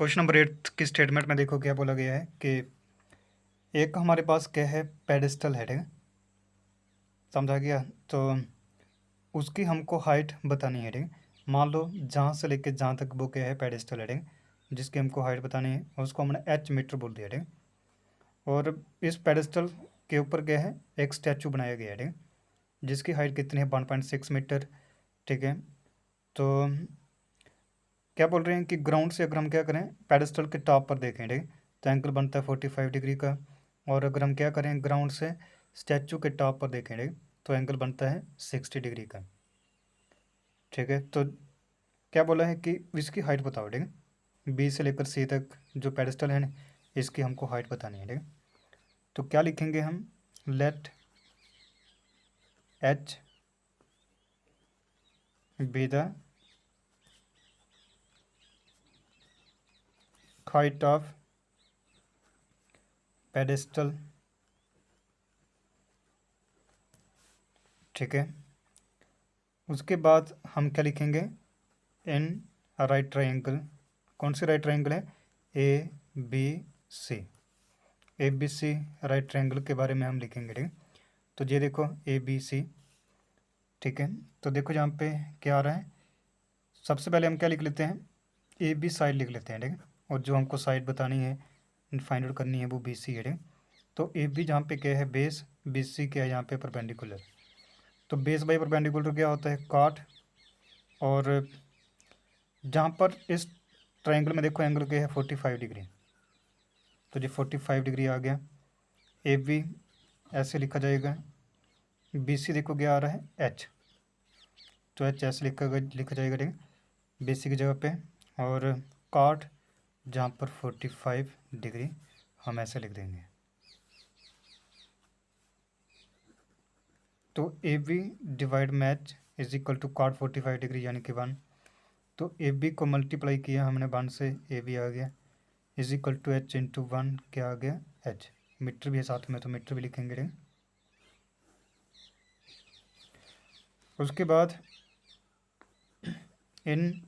Question number 8 की statement में देखो क्या बोला गया है कि एक हमारे पास क्या है, पेडेस्टल है, ठीक है, समझा गया। तो उसकी हमको हाइट बतानी है, ठीक है। मान लो जहाँ से लेके जहाँ तक वो क्या है, पेडेस्टल है, ठीक है, जिसकी हमको हाइट बतानी है, उसको हमने h मीटर बोल दिया, ठीक है। और इस पेडेस्टल के ऊपर क्या है, एक स्टैचू बनाया गया है, ठीक है, जिसकी हाइट कितनी है, 1.6 मीटर, ठीक है। तो क्या बोल रहे हैं कि ग्राउंड से अगर हम क्या करें, पेडेस्टल के टॉप पर देखें, ठीक है, तो एंगल बनता है 45 डिग्री का। और अगर हम क्या करें, ग्राउंड से स्टैचू के टॉप पर देखें, ठीक, तो एंगल बनता है 60 डिग्री का, ठीक है। तो क्या बोला है कि इसकी हाइट बताओ, ठीक है, बी से लेकर सी तक जो पेडेस्टल है ना, इसकी हमको हाइट बतानी है, ठीक है। तो क्या लिखेंगे हम, let H be the height of pedestal, ठीक है। उसके बाद हम क्या लिखेंगे, इन राइट ट्रायंगल, कौन सी राइट ट्रायंगल है, A B C, A B C right triangle के बारे में हम लिखेंगे, ठीक है। तो ये देखो ए बी सी, ठीक है। तो देखो यहाँ पे क्या आ रहा है, सबसे पहले हम क्या लिख लेते हैं, ए बी साइड लिख लेते हैं, ठीक है। और जो हमको साइड बतानी है, फाइंड आउट करनी है, वो बी सी है, ठीक है। तो ए बी जहाँ पे क्या है बेस, बी सी क्या है यहाँ पे परपेंडिकुलर। तो बेस बाई परपेंडिकुलर क्या होता है, काट। और जहाँ पर इस ट्रायंगल में देखो एंगल क्या है, 45 डिग्री, तो ये 45 डिग्री आ गया। ए बी ऐसे लिखा जाएगा, बी सी देखो क्या आ रहा है, एच, तो एच ऐसे लिखा जाएगा, ठीक है, बी सी की जगह पे। और काट जहाँ पर 45 डिग्री हम ऐसे लिख देंगे। तो ए बी डिवाइड मैच is equal to cot 45 degree यानी कि 1। तो ए बी को मल्टीप्लाई किया हमने 1 से, ए बी आ गया, is equal to H into 1 क्या आ गया, एच। मीटर भी है साथ में, तो मीटर भी लिखेंगे, ठीक। उसके बाद इन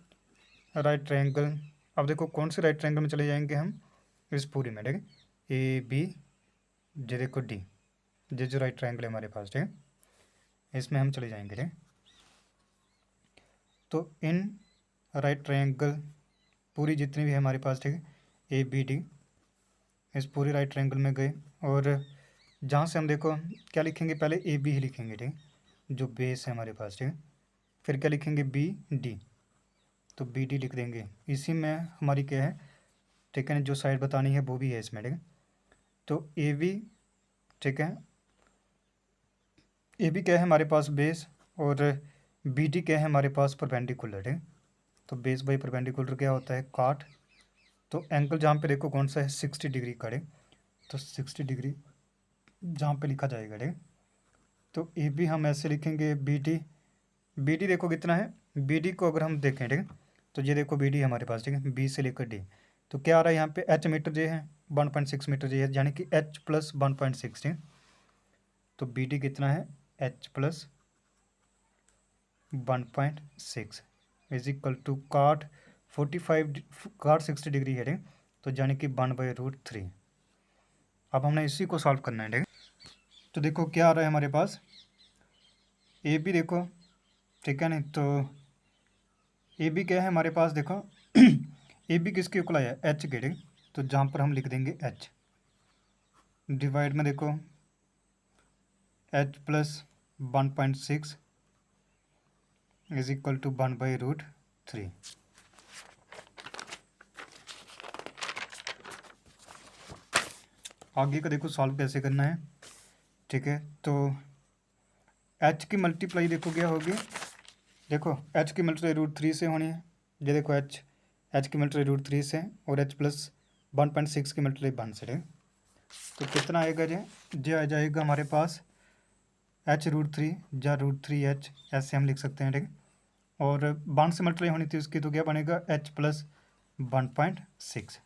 राइट ट्रायंगल, अब देखो कौन से राइट ट्रायंगल में चले जाएंगे हम, इस पूरी में, ठीक है, ए बी, जे देखो डी, ये जो राइट ट्रायंगल है हमारे पास, ठीक है, इसमें हम चले जाएंगे, ठीक। तो इन राइट ट्रायंगल पूरी जितनी भी है हमारे पास, ठीक है, ए बी डी, इस पूरी राइट ट्रायंगल में गए। और जहाँ से हम देखो क्या लिखेंगे, पहले ए बी ही लिखेंगे, ठीक, जो बेस है हमारे पास, ठीक है। फिर क्या लिखेंगे, बी डी, तो बी डी लिख देंगे। इसी में हमारी क्या है, ठीक है, जो साइड बतानी है वो भी है इसमें, ठीक है। तो ए बी, ठीक है, ए बी क्या है हमारे पास बेस, और बी डी क्या है हमारे पास परपेंडिकुलर, ठीक है। तो बेस बाई परपेंडिकुलर क्या होता है, काट। तो एंगल जहाँ पे देखो कौन सा है, 60 डिग्री का, ठीक, तो 60 डिग्री जहाँ पे लिखा जाएगा, ठीक। तो ए बी हम ऐसे लिखेंगे, बी डी देखो कितना है, बी डी को अगर हम देखें, ठीक है, तो ये देखो बी डी हमारे पास, ठीक है, बी से लेकर डी। तो क्या आ रहा है यहाँ पे, एच मीटर जे है, 1.6 मीटर जे है, यानी कि एच प्लस 1.6, ठीक। तो बी डी कितना है, H plus 1.6 is equal to cot 45, काट 60 डिग्री है, ठीक। तो यानी कि 1/√3। अब हमने इसी को सॉल्व करना है, ठीक। तो देखो क्या आ रहा है हमारे पास, ए बी देखो, ठीक है, नहीं तो ए बी क्या है हमारे पास, देखो ए बी किसके इक्वल आया, एच के, ठीक। तो जहाँ पर हम लिख देंगे एच, डिवाइड में देखो H plus 1.6 is equal to 1/√3। आगे का देखो सॉल्व कैसे करना है, ठीक है। तो एच की मल्टीप्लाई देखो क्या होगी, देखो एच की मल्टीप्लाई √3 से होनी है, ये देखो एच की मल्टीप्लाई √3 से, और एच प्लस 1.6 की मल्टीप्लाई 1 से, ठीक। तो कितना आएगा, ये आ जाएगा हमारे पास h√3 या √3h, ऐसे हम लिख सकते हैं, ठीक। और 1 से मल्टीप्लाई होनी थी उसकी, तो क्या बनेगा, h प्लस 1.6।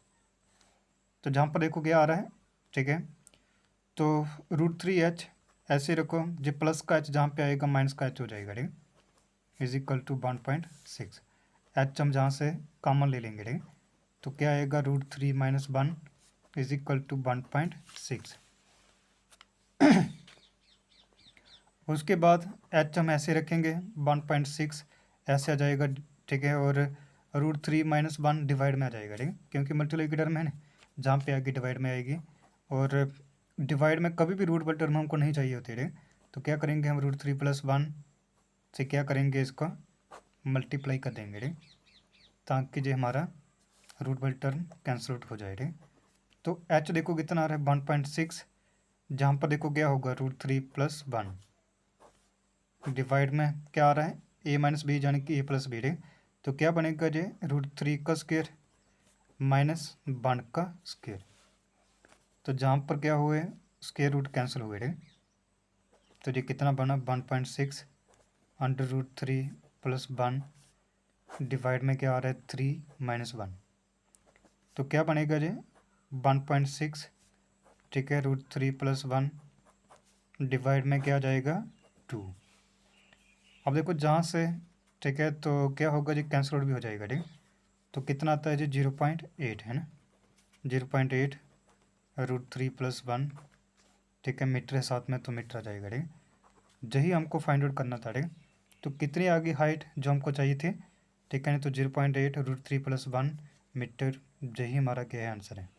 तो जहाँ पर देखो क्या आ रहा है, ठीक है, तो √3h ऐसे रखो, जो प्लस का h जहाँ पे आएगा माइनस का h हो जाएगा, ठीक, इज इक्वल टू 1.6। एच हम जहाँ से कॉमन ले लेंगे, ठीक। तो क्या आएगा √3 - 1 इज इक्वल टू 1.6। उसके बाद h हम ऐसे रखेंगे 1.6 ऐसे आ जाएगा, ठीक है, और √3 - 1 डिवाइड में आ जाएगा, ठीक है, क्योंकि मल्टीप्लाई की टर्म है ना, जहाँ पे आएगी डिवाइड में आएगी। और डिवाइड में कभी भी रूट वाली टर्म हमको नहीं चाहिए होती है, तो क्या करेंगे हम √3 + 1 से क्या करेंगे, इसका मल्टीप्लाई कर देंगे, ठीक, ताकि जो हमारा रूट वाली टर्म कैंसिल आउट हो जाए, ठीक। तो h देखो कितना आ रहा है 1.6, जहाँ पर देखो क्या होगा √3 + 1 डिवाइड में क्या आ रहा है a - b यानी कि a + b, ठीक। तो क्या बनेगा जे √3 का स्क्वायर -1 का स्क्वायर। तो जहाँ पर क्या हुए स्क्वायर रूट कैंसिल हुए, ठीक। तो ये कितना बना 1.6 √3 + 1 डिवाइड में क्या आ रहा है 3 - 1। तो क्या बनेगा जे 1.6, ठीक है, √3 + 1 डिवाइड में क्या आ जाएगा 2। अब देखो जहाँ से, ठीक है, तो क्या होगा जी कैंसिल आउट भी हो जाएगा, ठीक। तो कितना आता है जी 0.8 है ना, 0.8 √3 + 1, ठीक है, मीटर है साथ में तो मीटर आ जाएगा, ठीक। यही हमको फाइंड आउट करना था, ठीक। तो कितनी आ गई हाइट जो हमको चाहिए थी, ठीक है, तो 0.8 √3 + 1 मीटर, यही हमारा क्या है आंसर है।